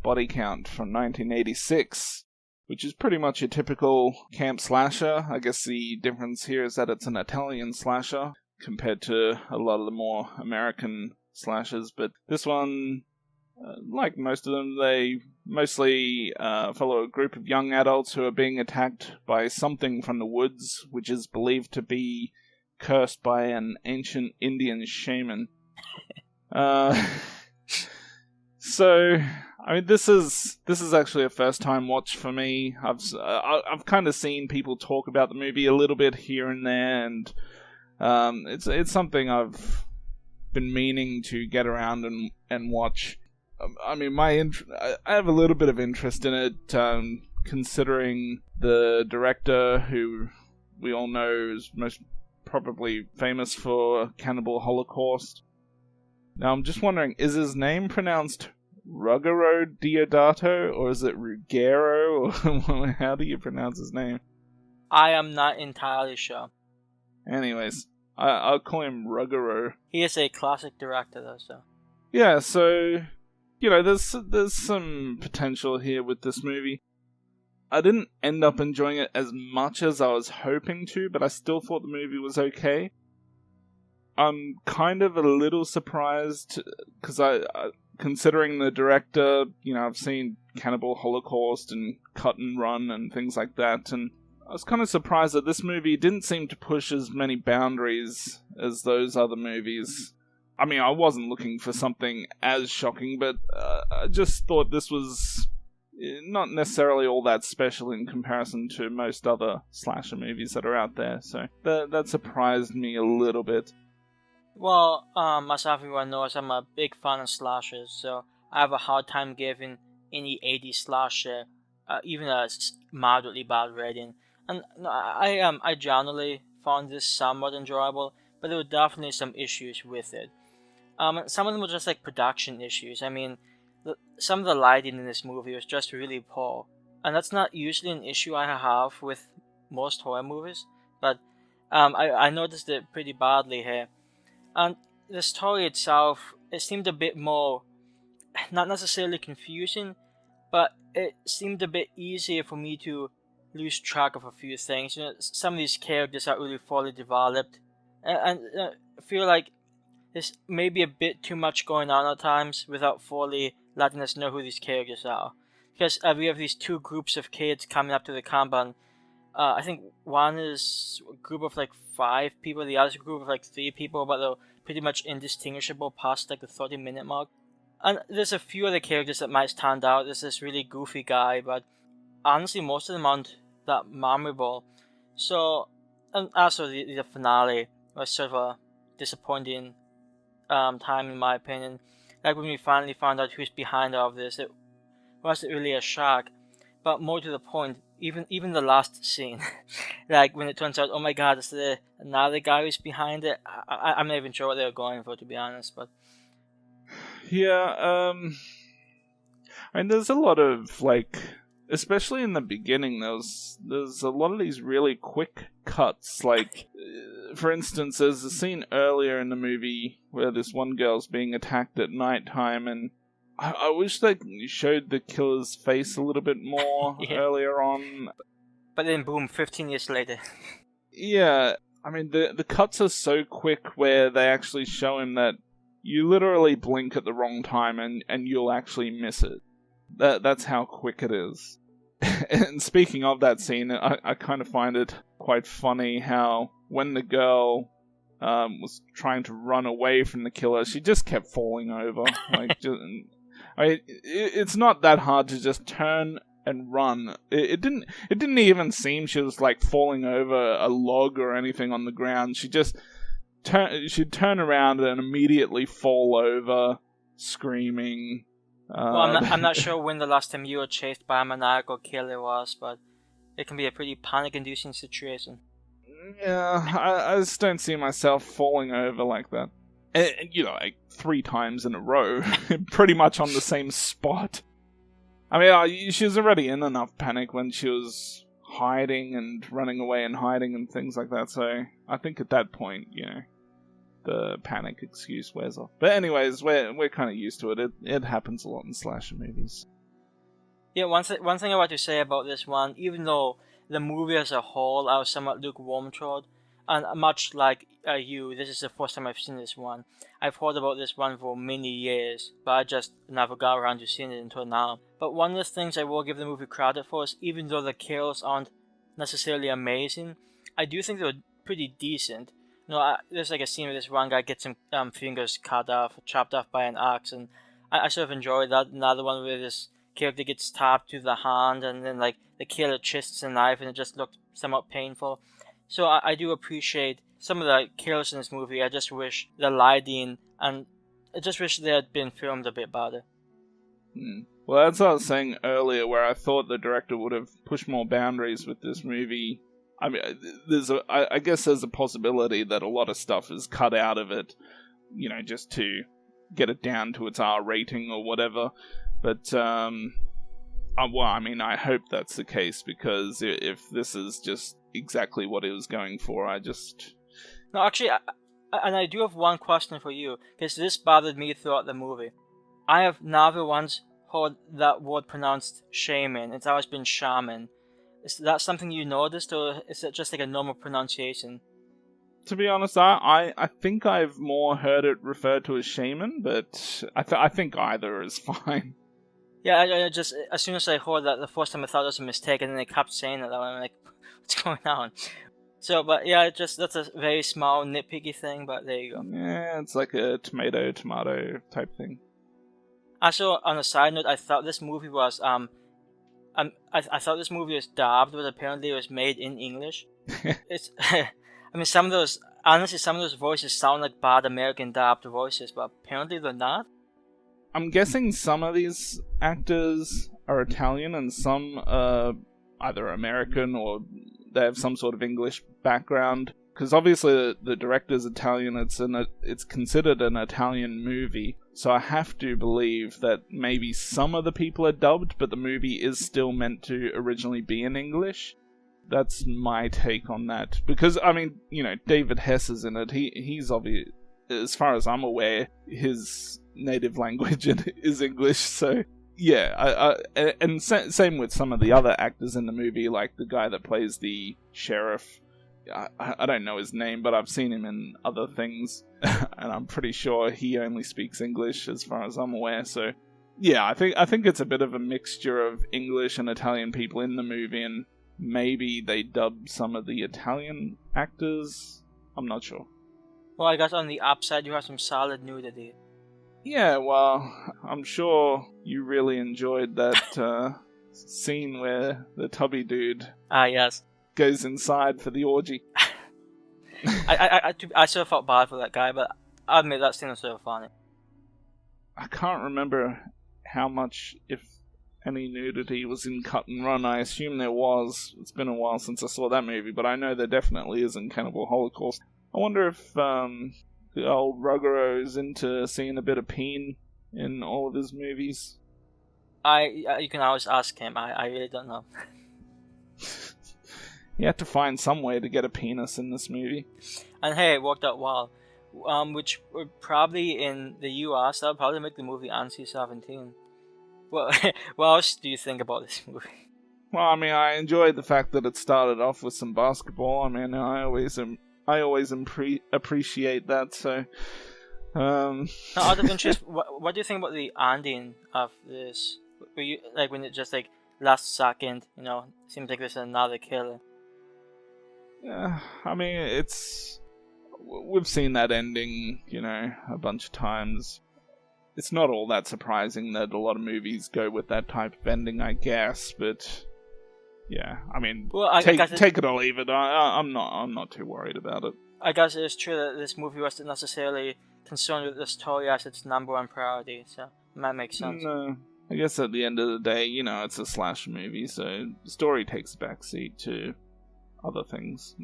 Body Count from 1986, which is pretty much a typical camp slasher. I guess the difference here is that it's an Italian slasher compared to a lot of the more American slashers, but this one, like most of them, they mostly follow a group of young adults who are being attacked by something from the woods, which is believed to be cursed by an ancient Indian shaman. So, I mean, this is actually a first time watch for me. I've kind of seen people talk about the movie a little bit here and there, and it's something I've been meaning to get around and watch. I mean, I have a little bit of interest in it, considering the director, who we all know is most probably famous for Cannibal Holocaust. Now, I'm just wondering, is his name pronounced Ruggero Deodato, or is it Ruggero, or how do you pronounce his name? I am not entirely sure. Anyways, I'll call him Ruggero. He is a classic director, though, so... Yeah, so, you know, there's some potential here with this movie. I didn't end up enjoying it as much as I was hoping to, but I still thought the movie was okay. I'm kind of a little surprised, because considering the director, you know, I've seen Cannibal Holocaust and Cut and Run and things like that, and I was kind of surprised that this movie didn't seem to push as many boundaries as those other movies. I mean, I wasn't looking for something as shocking, but I just thought this was not necessarily all that special in comparison to most other slasher movies that are out there, so that surprised me a little bit. Well, as everyone knows, I'm a big fan of slashers, so I have a hard time giving any 80s slasher even a moderately bad rating. And I generally found this somewhat enjoyable, but there were definitely some issues with it. Some of them were just like production issues. I mean, some of the lighting in this movie was just really poor, and that's not usually an issue I have with most horror movies, but I noticed it pretty badly here. And the story itself, it seemed a bit more, not necessarily confusing, but it seemed a bit easier for me to lose track of a few things. You know, some of these characters aren't really fully developed, and I feel like there's maybe a bit too much going on at times without fully letting us know who these characters are. Because we have these two groups of kids coming up to the compound. I think one is a group of like 5 people, the other group of like 3 people, but they're pretty much indistinguishable past like the 30-minute mark. And there's a few other characters that might stand out. There's this really goofy guy, but honestly most of them aren't that memorable. So, and also the finale was sort of a disappointing time in my opinion. Like when we finally found out who's behind all of this, it wasn't really a shock. But more to the point, even the last scene, like when it turns out, oh my god, it's another guy who's behind it. I'm not even sure what they were going for, to be honest. But yeah, I mean, there's a lot of like, especially in the beginning, there's a lot of these really quick cuts. Like, for instance, there's a scene earlier in the movie where this one girl's being attacked at nighttime, and I wish they showed the killer's face a little bit more earlier on. But then boom, 15 years later. Yeah, I mean, the cuts are so quick where they actually show him that you literally blink at the wrong time and you'll actually miss it. That's how quick it is. And speaking of that scene, I kind of find it quite funny how when the girl was trying to run away from the killer, she just kept falling over. Like, it's not that hard to just turn and run. It didn't even seem she was like falling over a log or anything on the ground. She'd turn around and immediately fall over, screaming. Well, I'm not sure when the last time you were chased by a maniacal killer was, but it can be a pretty panic-inducing situation. Yeah, I just don't see myself falling over like that. And, you know, like 3 times in a row, pretty much on the same spot. I mean, she was already in enough panic when she was hiding and running away and hiding and things like that, so I think at that point, you know, the panic excuse wears off. But anyways, we're kind of used to it. It happens a lot in slasher movies. Yeah, one thing I want to say about this one, even though the movie as a whole I was somewhat lukewarm toward, and much like you, this is the first time I've seen this one. I've heard about this one for many years, but I just never got around to seeing it until now. But one of the things I will give the movie credit for is even though the kills aren't necessarily amazing, I do think they're pretty decent. There's like a scene where this one guy gets some fingers cut off, chopped off by an axe, and I sort of enjoyed that. Another one where this character gets stabbed to the hand, and then like the killer twists a knife, and it just looked somewhat painful. So I do appreciate some of the kills in this movie. I just wish the lighting, and I just wish they had been filmed a bit better. Well, as I was saying earlier, where I thought the director would have pushed more boundaries with this movie. I mean, I guess there's a possibility that a lot of stuff is cut out of it, just to get it down to its R rating or whatever. But, I hope that's the case, because if this is just exactly what it was going for, No, actually, I do have one question for you, because this bothered me throughout the movie. I have never once heard that word pronounced shaman. It's always been shaman. Is that something you noticed, or is it just like a normal pronunciation? To be honest, I think I've more heard it referred to as shaman, but I think either is fine. Yeah, I just, as soon as I heard that the first time, I thought it was a mistake, and then they kept saying it. I'm like, what's going on? So, but yeah, that's a very small nitpicky thing, but there you go. Yeah, it's like a tomato type thing. Also, on a side note, I thought this movie was I thought this movie was dubbed, but apparently it was made in English. It's, I mean, some of those voices sound like bad American dubbed voices, but apparently they're not. I'm guessing some of these actors are Italian and some are either American or they have some sort of English background. Because obviously the director's Italian, it's considered an Italian movie, so I have to believe that maybe some of the people are dubbed, but the movie is still meant to originally be in English. That's my take on that. Because, I mean, David Hess is in it. He's obvious, as far as I'm aware, his native language is English, so yeah. And same with some of the other actors in the movie, like the guy that plays the sheriff. I don't know his name, but I've seen him in other things, and I'm pretty sure he only speaks English as far as I'm aware. So, yeah, I think it's a bit of a mixture of English and Italian people in the movie, and maybe they dubbed some of the Italian actors. I'm not sure. Well, I guess on the upside, you have some solid nudity. Yeah, well, I'm sure you really enjoyed that scene where the tubby dude Yes. goes inside for the orgy. I sort of felt bad for that guy, but I admit that scene was sort of funny. I can't remember how much, if any, nudity was in Cut and Run. I assume there was. It's been a while since I saw that movie, but I know there definitely is in Cannibal Holocaust. I wonder if the old Ruggero into seeing a bit of peen in all of his movies. You can always ask him. I really don't know. You have to find some way to get a penis in this movie. And hey, it worked out well. Which would probably, in the US, that would probably make the movie NC-17. Well, what else do you think about this movie? Well, I mean, I enjoyed the fact that it started off with some basketball. I mean, I always appreciate that. So, Now, out of interest, what do you think about the ending of this? Were you like when it just like last second, seems like there's another killer? Yeah, I mean, we've seen that ending, a bunch of times. It's not all that surprising that a lot of movies go with that type of ending, I guess. But yeah, I mean, well, take it or leave it. I'm not too worried about it. I guess it's true that this movie wasn't necessarily concerned with the story as its number one priority, so that makes sense. No, I guess at the end of the day, it's a slasher movie, so the story takes a backseat to other things.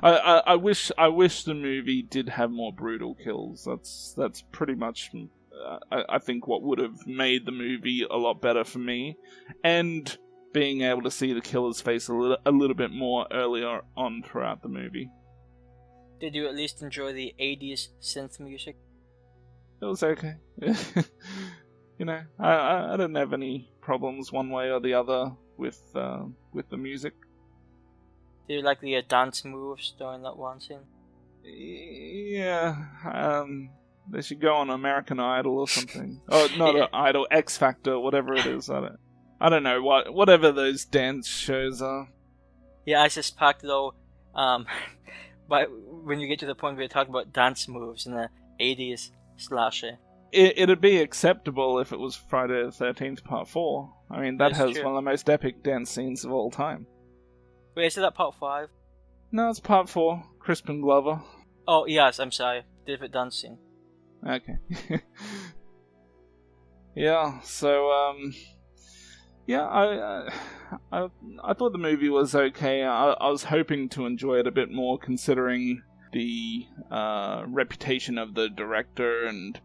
I wish the movie did have more brutal kills. That's pretty much I think what would have made the movie a lot better for me, and being able to see the killer's face a little bit more earlier on throughout the movie. Did you at least enjoy the 80s synth music? It was okay. I didn't have any problems one way or the other with the music. Do you like the dance moves during that one scene? Yeah, they should go on American Idol or something. Oh, not Yeah. an Idol, X Factor, whatever it is. I don't know whatever those dance shows are. Yeah, I suspect though, but when you get to the point where you're talking about dance moves in the 80s slasher, It'd be acceptable if it was Friday the 13th Part 4. I mean, that That's has true. one of the most epic dance scenes of all time. wait, is it that part 5? No, it's Part 4, Crispin Glover. Oh, yes, I'm sorry, different dance scene. Okay. Yeah, so, yeah, I thought the movie was okay. I was hoping to enjoy it a bit more, considering the reputation of the director, and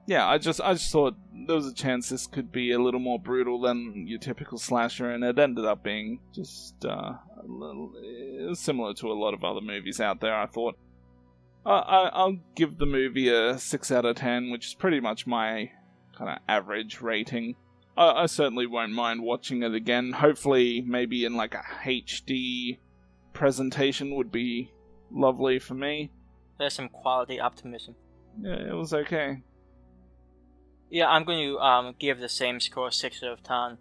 yeah, I just thought there was a chance this could be a little more brutal than your typical slasher, and it ended up being just a little similar to a lot of other movies out there. I thought I'll give the movie a 6 out of 10, which is pretty much my kind of average rating. I certainly won't mind watching it again. Hopefully, maybe in like a HD presentation would be lovely for me. There's some quality optimism. Yeah, it was okay. Yeah, I'm going to give the same score, 6 out of 10.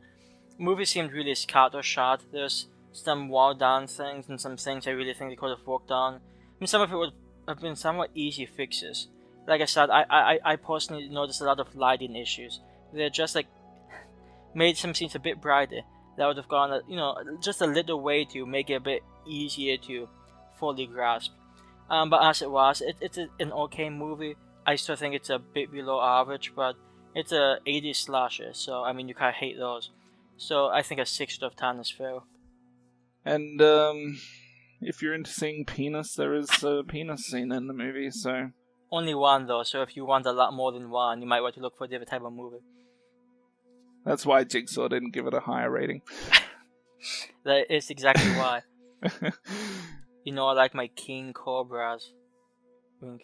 The movie seemed really scattershot. There's some well-done things and some things I really think they could have worked on. I mean, some of it would have been somewhat easy fixes. Like I said, I personally noticed a lot of lighting issues. They're just like made some scenes a bit brighter. That would have gone, just a little way to make it a bit easier to fully grasp. But as it was, it's an okay movie. I still think it's a bit below average, but it's a 80s slasher, so I mean you can't hate those. So I think a 6 out of 10 is fair. And if you're into seeing penis, there is a penis scene in the movie, so Only one though, so if you want a lot more than one, you might want to look for a different type of movie. that's why Jigsaw didn't give it a higher rating. That is exactly why. I like my king cobras. Wink.